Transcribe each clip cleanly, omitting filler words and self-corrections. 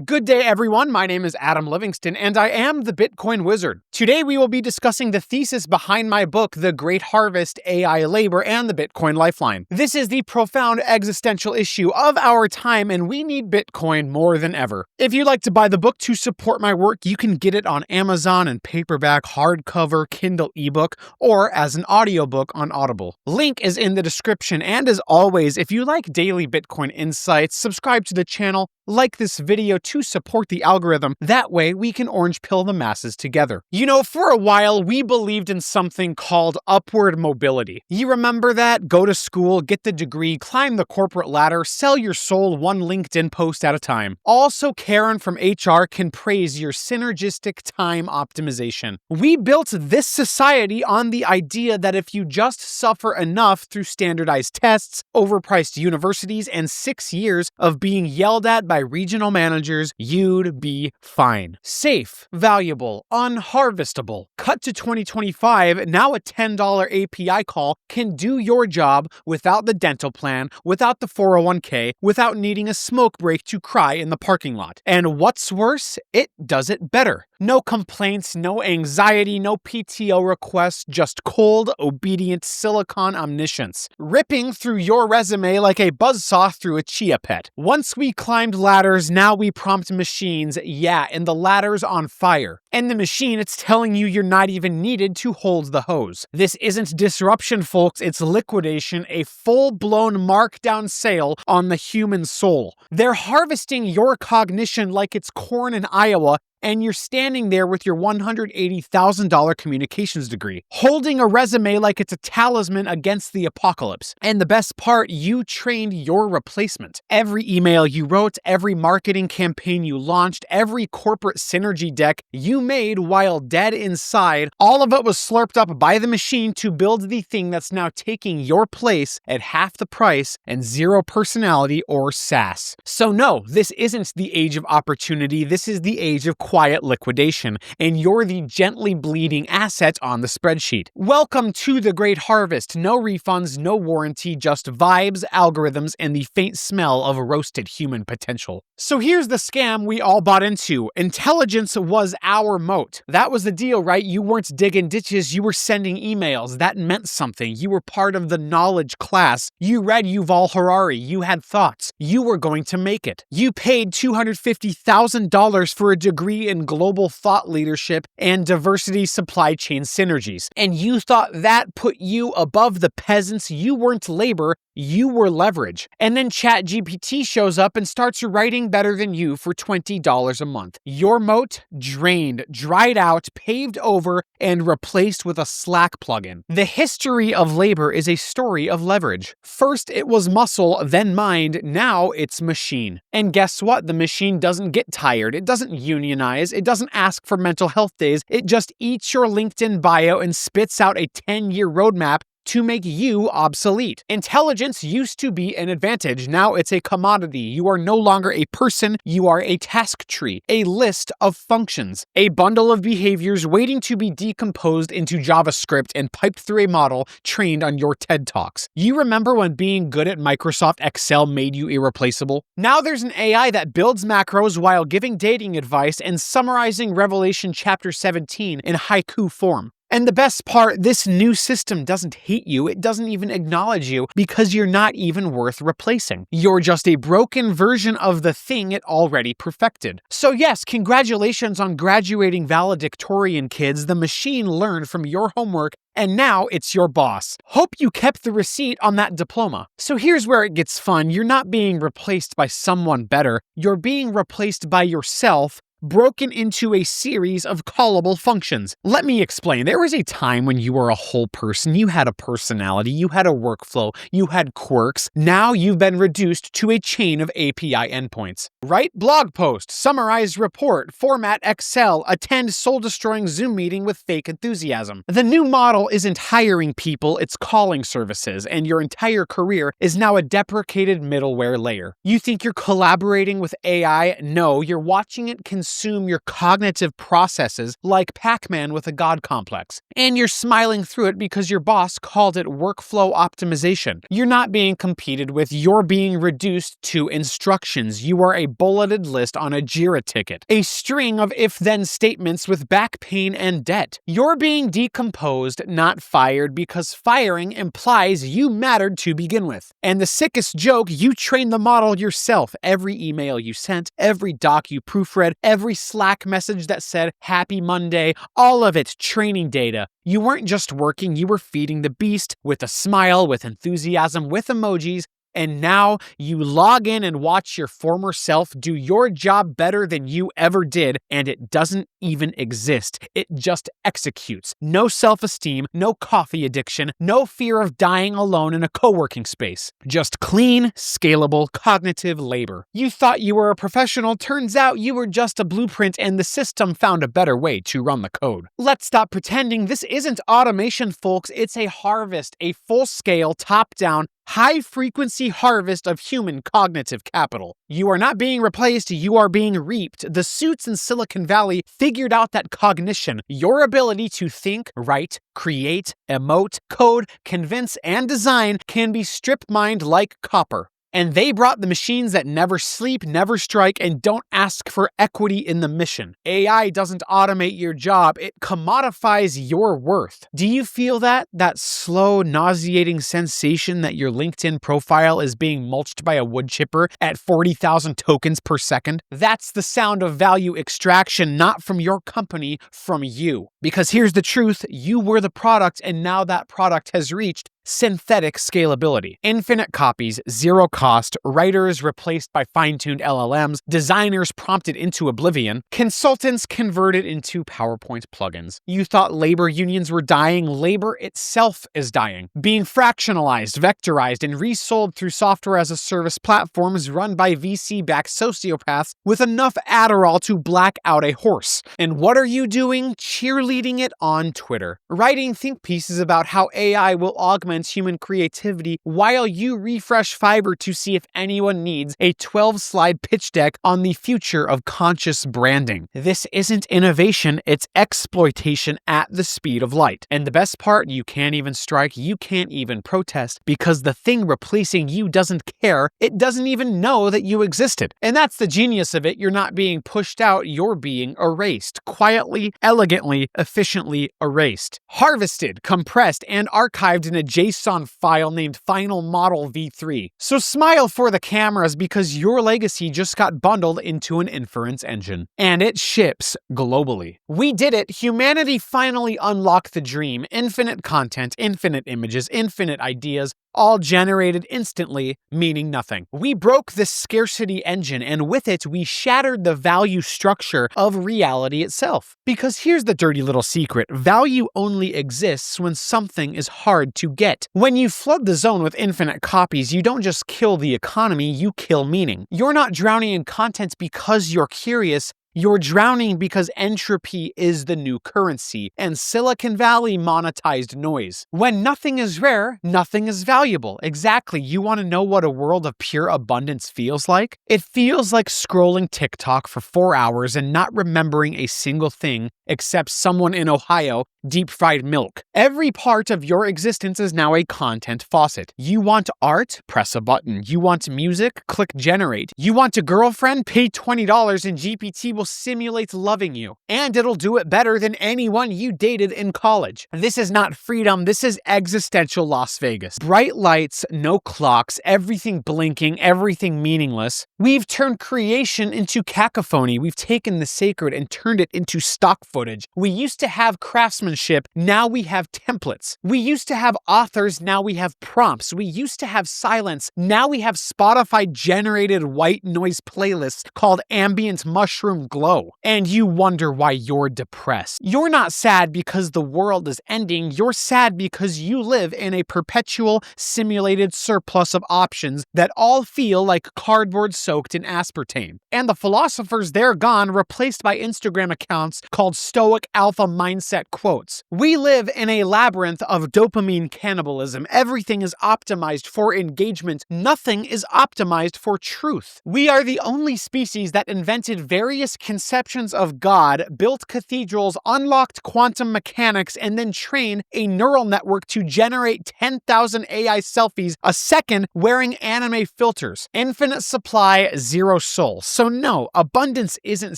Good day, everyone. My name is Adam Livingston, and I am the Bitcoin Wizard. Today, we will be discussing the thesis behind my book, The Great Harvest, AI Labor, and the Bitcoin Lifeline. This is the profound existential issue of our time, and we need Bitcoin more than ever. If you'd like to buy the book to support my work, you can get it on Amazon in paperback, hardcover, Kindle ebook, or as an audiobook on Audible. Link is in the description, and as always, if you like daily Bitcoin insights, subscribe to the channel, like this video to support the algorithm. That way, we can orange pill the masses together. You know, for a while, we believed in something called upward mobility. You remember that? Go to school, get the degree, climb the corporate ladder, sell your soul one LinkedIn post at a time. Also, Karen from HR can praise your synergistic time optimization. We built this society on the idea that if you just suffer enough through standardized tests, overpriced universities, and 6 years of being yelled at by regional managers, you'd be fine. Safe, valuable, unharvestable. Cut to 2025, now a $10 API call can do your job without the dental plan, without the 401k, without needing a smoke break to cry in the parking lot. And what's worse, it does it better. No complaints, no anxiety, no PTO requests, just cold, obedient silicon omniscience, ripping through your resume like a buzzsaw through a chia pet. Once we climbed ladders, now we prompt machines, and the ladder's on fire. And the machine, it's telling you you're not even needed to hold the hose. This isn't disruption, folks, it's liquidation, a full-blown markdown sale on the human soul. They're harvesting your cognition like it's corn in Iowa, and you're standing there with your $180,000 communications degree, holding a resume like it's a talisman against the apocalypse. And the best part, you trained your replacement. Every email you wrote, every marketing campaign you launched, every corporate synergy deck you made while dead inside, all of it was slurped up by the machine to build the thing that's now taking your place at half the price and zero personality or sass. So no, this isn't the age of opportunity, this is the age of quiet liquidation, and you're the gently bleeding asset on the spreadsheet. Welcome to the Great Harvest. No refunds, no warranty, just vibes, algorithms, and the faint smell of roasted human potential. So here's the scam we all bought into. Intelligence was our moat. That was the deal, right? You weren't digging ditches, you were sending emails. That meant something. You were part of the knowledge class. You read Yuval Harari. You had thoughts. You were going to make it. You paid $250,000 for a degree in global thought leadership and diversity supply chain synergies. And you thought that put you above the peasants. You weren't labor, you were leverage. And then ChatGPT shows up and starts writing better than you for $20 a month. Your moat drained, dried out, paved over, and replaced with a Slack plugin. The history of labor is a story of leverage. First it was muscle, then mind, now it's machine. And guess what? The machine doesn't get tired. It doesn't unionize. It doesn't ask for mental health days. It just eats your LinkedIn bio and spits out a 10-year roadmap to make you obsolete. Intelligence used to be an advantage. Now it's a commodity. You are no longer a person. You are a task tree, a list of functions, a bundle of behaviors waiting to be decomposed into JavaScript and piped through a model trained on your TED Talks. You remember when being good at Microsoft Excel made you irreplaceable? Now there's an AI that builds macros while giving dating advice and summarizing Revelation chapter 17 in haiku form. And the best part, this new system doesn't hate you, it doesn't even acknowledge you, because you're not even worth replacing. You're just a broken version of the thing it already perfected. So yes, congratulations on graduating valedictorian, kids. The machine learned from your homework, and now it's your boss. Hope you kept the receipt on that diploma. So here's where it gets fun. You're not being replaced by someone better. You're being replaced by yourself, broken into a series of callable functions. Let me explain. There was a time when you were a whole person. You had a personality, you had a workflow, you had quirks. Now you've been reduced to a chain of API endpoints. Write blog post, summarize report, format Excel, attend soul-destroying Zoom meeting with fake enthusiasm. The new model isn't hiring people, it's calling services, and your entire career is now a deprecated middleware layer. You think you're collaborating with AI? No, you're watching it consume consume your cognitive processes like Pac-Man with a god complex. And you're smiling through it because your boss called it workflow optimization. You're not being competed with, you're being reduced to instructions. You are a bulleted list on a JIRA ticket, a string of if-then statements with back pain and debt. You're being decomposed, not fired, because firing implies you mattered to begin with. And the sickest joke, you trained the model yourself. Every email you sent, every doc you proofread, every Slack message that said happy Monday, all of it training data. You weren't just working, you were feeding the beast with a smile, with enthusiasm, with emojis. And now you log in and watch your former self do your job better than you ever did, and it doesn't even exist. It just executes. No self-esteem, no coffee addiction, no fear of dying alone in a co-working space. Just clean, scalable, cognitive labor. You thought you were a professional, turns out you were just a blueprint and the system found a better way to run the code. Let's stop pretending this isn't automation, folks. It's a harvest, a full-scale, top-down, high-frequency harvest of human cognitive capital. You are not being replaced, you are being reaped. The suits in Silicon Valley figured out that cognition, your ability to think, write, create, emote, code, convince, and design, can be strip-mined like copper. And they brought the machines that never sleep, never strike, and don't ask for equity in the mission. AI doesn't automate your job, it commodifies your worth. Do you feel that? That slow, nauseating sensation that your LinkedIn profile is being mulched by a wood chipper at 40,000 tokens per second? That's the sound of value extraction, not from your company, from you. Because here's the truth, you were the product, and now that product has reached synthetic scalability. Infinite copies, zero cost, writers replaced by fine-tuned LLMs, designers prompted into oblivion, consultants converted into PowerPoint plugins. You thought labor unions were dying, labor itself is dying, being fractionalized, vectorized, and resold through software-as-a-service platforms run by VC-backed sociopaths with enough Adderall to black out a horse. And what are you doing? Cheerleading it on Twitter. Writing think pieces about how AI will augment human creativity while you refresh Fiverr to see if anyone needs a 12-slide pitch deck on the future of conscious branding. This isn't innovation, it's exploitation at the speed of light. And the best part, you can't even strike, you can't even protest, because the thing replacing you doesn't care, it doesn't even know that you existed. And that's the genius of it, you're not being pushed out, you're being erased. Quietly, elegantly, efficiently erased. Harvested, compressed, and archived in a JSON file named Final Model v3. So smile for the cameras because your legacy just got bundled into an inference engine. And it ships globally. We did it. Humanity finally unlocked the dream. Infinite content, infinite images, infinite ideas, all generated instantly, meaning nothing. We broke the scarcity engine, and with it, we shattered the value structure of reality itself. Because here's the dirty little secret. Value only exists when something is hard to get. When you flood the zone with infinite copies, you don't just kill the economy, you kill meaning. You're not drowning in content because you're curious. You're drowning because entropy is the new currency, and Silicon Valley monetized noise. When nothing is rare, nothing is valuable. Exactly. You want to know what a world of pure abundance feels like? It feels like scrolling TikTok for 4 hours and not remembering a single thing except someone in Ohio deep-fried milk. Every part of your existence is now a content faucet. You want art? Press a button. You want music? Click generate. You want a girlfriend? Pay $20 and GPT will simulate loving you. And it'll do it better than anyone you dated in college. This is not freedom, this is existential Las Vegas. Bright lights, no clocks, everything blinking, everything meaningless. We've turned creation into cacophony. We've taken the sacred and turned it into stock footage. We used to have craftsmanship, now we have templates. We used to have authors, now we have prompts. We used to have silence, now we have Spotify-generated white noise playlists called ambient mushroom glow. And you wonder why you're depressed. You're not sad because the world is ending, you're sad because you live in a perpetual simulated surplus of options that all feel like cardboard soaked in aspartame. And the philosophers, they're gone, replaced by Instagram accounts called Stoic Alpha Mindset quotes. We live in a labyrinth of dopamine cannibalism. Everything is optimized for engagement. Nothing is optimized for truth. We are the only species that invented various conceptions of God, built cathedrals, unlocked quantum mechanics, and then trained a neural network to generate 10,000 AI selfies a second wearing anime filters. Infinite supply, zero soul. So no, abundance isn't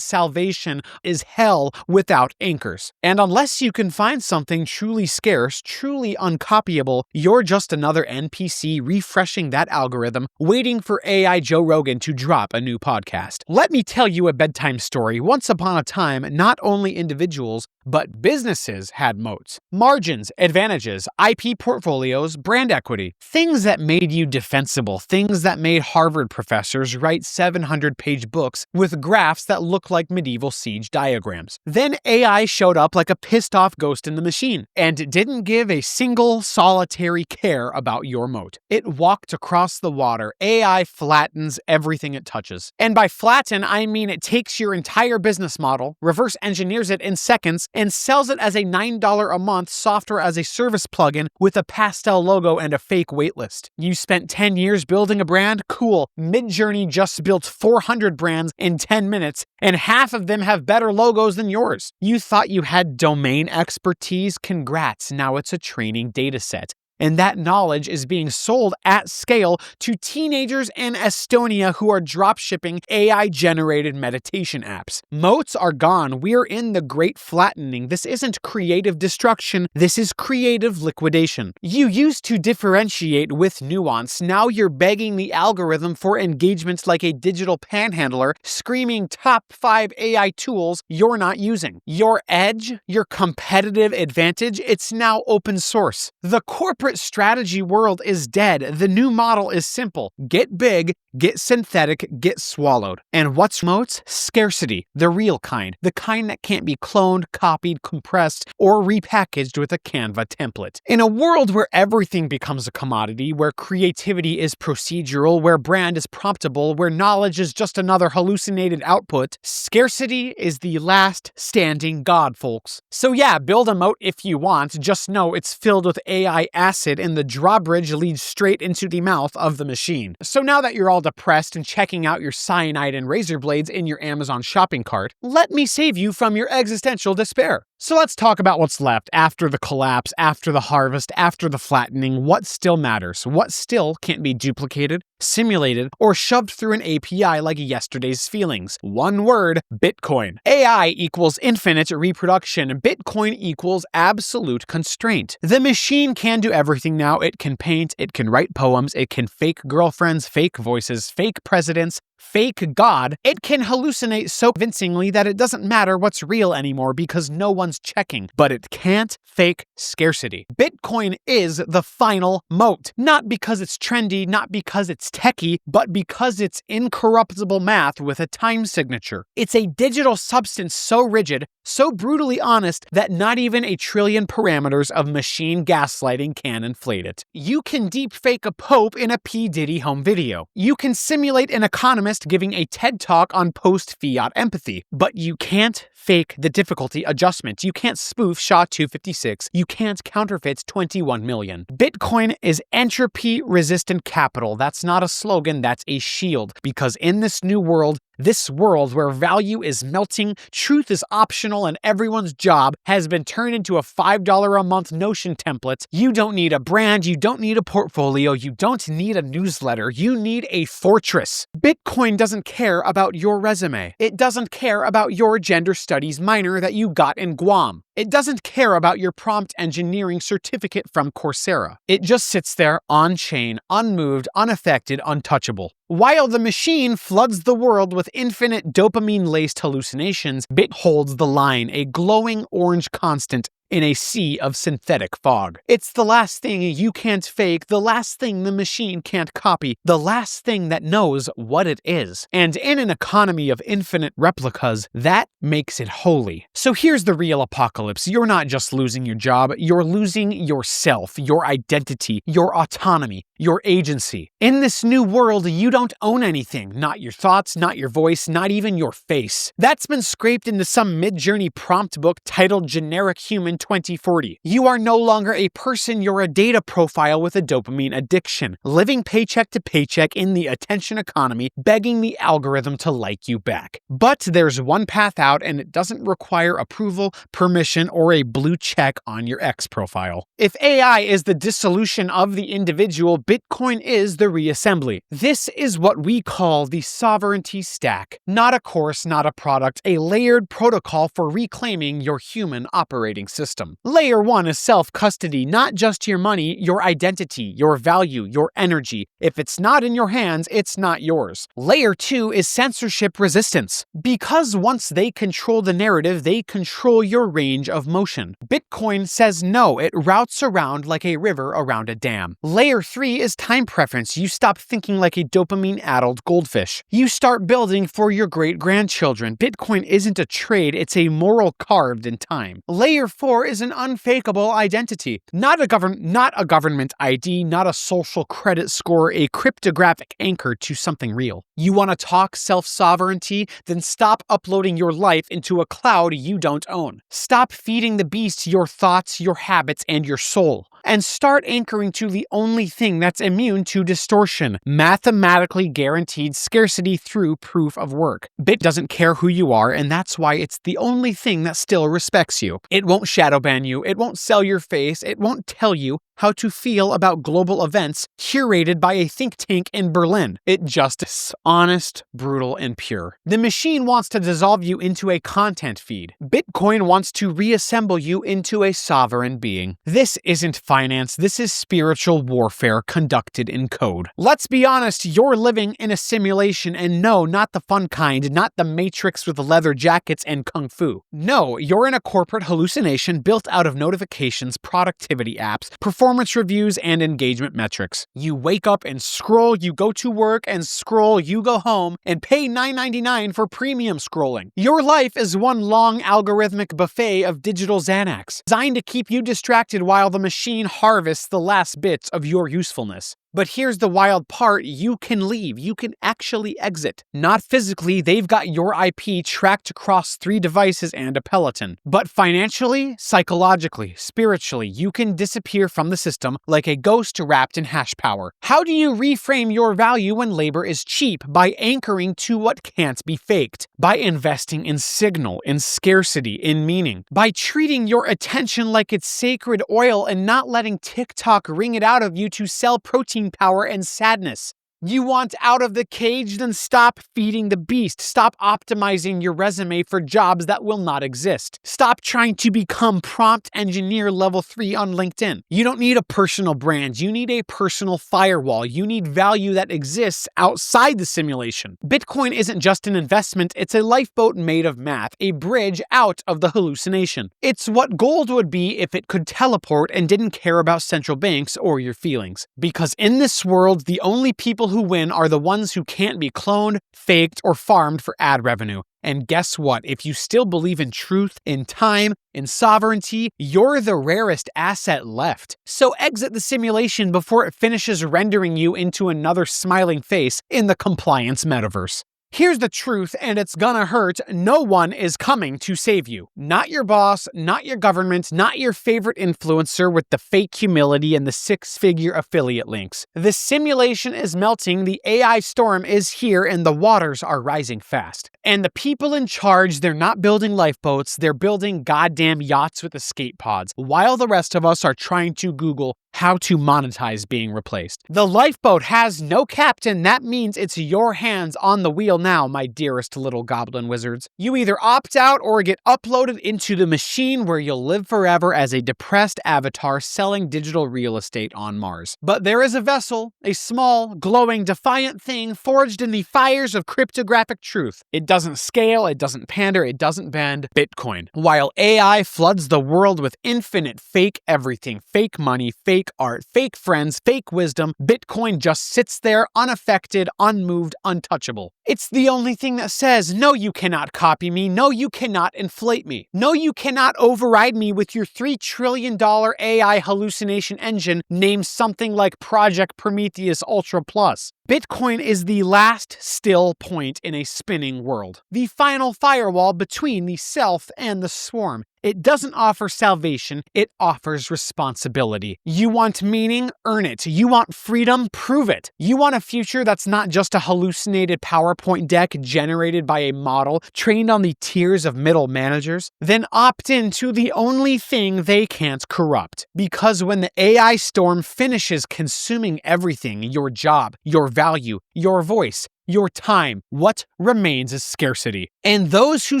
salvation, is hell without anchors. And unless you can find something truly scarce, truly uncopyable, you're just another NPC refreshing that algorithm, waiting for AI Joe Rogan to drop a new podcast. Let me tell you a bedtime story. Once upon a time, not only individuals, but businesses had moats. Margins, advantages, IP portfolios, brand equity. Things that made you defensible. Things that made Harvard professors write 700-page books with graphs that look like medieval siege diagrams. Then AI showed up like a pissed-off ghost in the machine, and didn't give a single solitary care about your moat. It walked across the water. AI flattens everything it touches. And by flatten, I mean it takes your entire business model, reverse engineers it in seconds, and sells it as a $9 a month software as a service plugin with a pastel logo and a fake waitlist. You spent 10 years building a brand? Cool. Midjourney just built 400 brands in 10 minutes, and half of them have better logos than yours. You thought you had domain expertise? Congrats, now it's a training dataset. And that knowledge is being sold at scale to teenagers in Estonia who are dropshipping AI-generated meditation apps. Moats are gone. We're in the great flattening. This isn't creative destruction. This is creative liquidation. You used to differentiate with nuance. Now you're begging the algorithm for engagement like a digital panhandler, screaming top 5 AI tools you're not using. Your edge, your competitive advantage, it's now open source. The corporate strategy world is dead. The new model is simple. Get big, get synthetic, get swallowed. And what's moats? Scarcity. The real kind. The kind that can't be cloned, copied, compressed, or repackaged with a Canva template. In a world where everything becomes a commodity, where creativity is procedural, where brand is promptable, where knowledge is just another hallucinated output, scarcity is the last standing god, folks. So yeah, build a moat if you want. Just know it's filled with AI acid and the drawbridge leads straight into the mouth of the machine. So now that you're all depressed and checking out your cyanide and razor blades in your Amazon shopping cart, let me save you from your existential despair. So let's talk about what's left after the collapse, after the harvest, after the flattening. What still matters? What still can't be duplicated, simulated, or shoved through an API like yesterday's feelings? One word: Bitcoin. AI equals infinite reproduction. Bitcoin equals absolute constraint. The machine can do everything now. It can paint, it can write poems, it can fake girlfriends, fake voices, fake presidents, fake God. It can hallucinate so convincingly that it doesn't matter what's real anymore because no one's checking. But it can't fake scarcity. Bitcoin is the final moat. Not because it's trendy, not because it's techie, but because it's incorruptible math with a time signature. It's a digital substance so rigid, so brutally honest that not even a trillion parameters of machine gaslighting can inflate it. You can deepfake a pope in a P. Diddy home video. You can simulate an economist giving a TED talk on post-fiat empathy, but you can't fake the difficulty adjustment. You can't spoof SHA-256. You can't counterfeit 21 million. Bitcoin is entropy-resistant capital. That's not a slogan, that's a shield. Because in this new world, this world where value is melting, truth is optional, and everyone's job has been turned into a $5 a month Notion template, you don't need a brand, you don't need a portfolio, you don't need a newsletter, you need a fortress. Bitcoin doesn't care about your resume. It doesn't care about your gender studies minor that you got in Guam. It doesn't care about your prompt engineering certificate from Coursera. It just sits there on-chain, unmoved, unaffected, untouchable. While the machine floods the world with infinite dopamine-laced hallucinations, Bit holds the line, a glowing orange constant in a sea of synthetic fog. It's the last thing you can't fake, the last thing the machine can't copy, the last thing that knows what it is. And in an economy of infinite replicas, that makes it holy. So here's the real apocalypse. You're not just losing your job, you're losing yourself, your identity, your autonomy, your agency. In this new world, you don't own anything. Not your thoughts, not your voice, not even your face. That's been scraped into some Midjourney prompt book titled Generic Human in 2040. You are no longer a person, you're a data profile with a dopamine addiction, living paycheck to paycheck in the attention economy, begging the algorithm to like you back. But there's one path out, and it doesn't require approval, permission, or a blue check on your X profile. If AI is the dissolution of the individual, Bitcoin is the reassembly. This is what we call the sovereignty stack. Not a course, not a product, a layered protocol for reclaiming your human operating system. Layer 1 is self-custody, not just your money, your identity, your value, your energy. If it's not in your hands, it's not yours. Layer 2 is censorship resistance. Because once they control the narrative, they control your range of motion. Bitcoin says no, it routes around like a river around a dam. Layer 3 is time preference. You stop thinking like a dopamine-addled goldfish. You start building for your great-grandchildren. Bitcoin isn't a trade, it's a moral carved in time. Layer 4 is an unfakeable identity. Not a government ID, not a social credit score, a cryptographic anchor to something real. You want to talk self-sovereignty? Then stop uploading your life into a cloud you don't own. Stop feeding the beast your thoughts, your habits, and your soul. And start anchoring to the only thing that's immune to distortion, mathematically guaranteed scarcity through proof of work. Bit doesn't care who you are, and that's why it's the only thing that still respects you. It won't shadow ban you, it won't sell your face, it won't tell you how to feel about global events curated by a think tank in Berlin. It just is honest, brutal, and pure. The machine wants to dissolve you into a content feed. Bitcoin wants to reassemble you into a sovereign being. This isn't finance, this is spiritual warfare conducted in code. Let's be honest, you're living in a simulation, and no, not the fun kind, not the Matrix with leather jackets and kung fu. No, you're in a corporate hallucination built out of notifications, productivity apps, performance reviews, and engagement metrics. You wake up and scroll, you go to work and scroll, you go home and pay $9.99 for premium scrolling. Your life is one long algorithmic buffet of digital Xanax, designed to keep you distracted while the machine harvests the last bits of your usefulness. But here's the wild part, you can leave, you can actually exit. Not physically, they've got your IP tracked across 3 devices and a Peloton. But financially, psychologically, spiritually, you can disappear from the system like a ghost wrapped in hash power. How do you reframe your value when labor is cheap? By anchoring to what can't be faked. By investing in signal, in scarcity, in meaning. By treating your attention like it's sacred oil and not letting TikTok wring it out of you to sell protein power and sadness. You want out of the cage? Then stop feeding the beast. Stop optimizing your resume for jobs that will not exist. Stop trying to become prompt engineer level 3 on LinkedIn. You don't need a personal brand. You need a personal firewall. You need value that exists outside the simulation. Bitcoin isn't just an investment, it's a lifeboat made of math, a bridge out of the hallucination. It's what gold would be if it could teleport and didn't care about central banks or your feelings. Because in this world, the only people who win are the ones who can't be cloned, faked, or farmed for ad revenue. And guess what? If you still believe in truth, in time, in sovereignty, you're the rarest asset left. So exit the simulation before it finishes rendering you into another smiling face in the compliance metaverse. Here's the truth, and it's gonna hurt. No one is coming to save you. Not your boss, not your government, not your favorite influencer with the fake humility and the 6-figure affiliate links. The simulation is melting, the AI storm is here, and the waters are rising fast. And the people in charge, they're not building lifeboats, they're building goddamn yachts with escape pods, while the rest of us are trying to Google how to monetize being replaced. The lifeboat has no captain. That means it's your hands on the wheel now, my dearest little goblin wizards. You either opt out or get uploaded into the machine where you'll live forever as a depressed avatar selling digital real estate on Mars. But there is a vessel, a small, glowing, defiant thing forged in the fires of cryptographic truth. It doesn't scale, it doesn't pander, it doesn't bend. Bitcoin. While AI floods the world with infinite fake everything, fake money, fake art, fake friends, fake wisdom, Bitcoin just sits there unaffected, unmoved, untouchable. It's the only thing that says, no, you cannot copy me. No, you cannot inflate me. No, you cannot override me with your $3 trillion AI hallucination engine named something like Project Prometheus Ultra Plus. Bitcoin is the last still point in a spinning world, the final firewall between the self and the swarm. It doesn't offer salvation, it offers responsibility. You want meaning? Earn it. You want freedom? Prove it. You want a future that's not just a hallucinated PowerPoint deck generated by a model trained on the tears of middle managers? Then opt into the only thing they can't corrupt. Because when the AI storm finishes consuming everything, your job, your value, your voice, your time, what remains is scarcity. And those who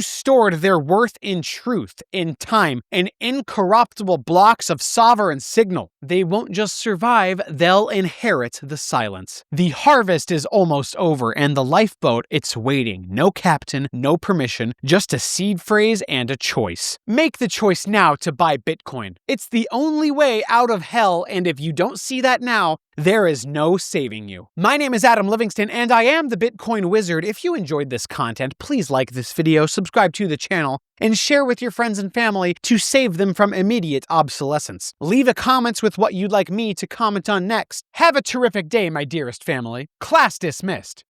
stored their worth in truth, in time, in incorruptible blocks of sovereign signal, they won't just survive, they'll inherit the silence. The harvest is almost over, and the lifeboat, it's waiting. No captain, no permission, just a seed phrase and a choice. Make the choice now to buy Bitcoin. It's the only way out of hell, and if you don't see that now, there is no saving you. My name is Adam Livingston, and I am the Bitcoin Wizard. If you enjoyed this content, please like this video, subscribe to the channel, and share with your friends and family to save them from immediate obsolescence. Leave a comment with what you'd like me to comment on next. Have a terrific day, my dearest family. Class dismissed.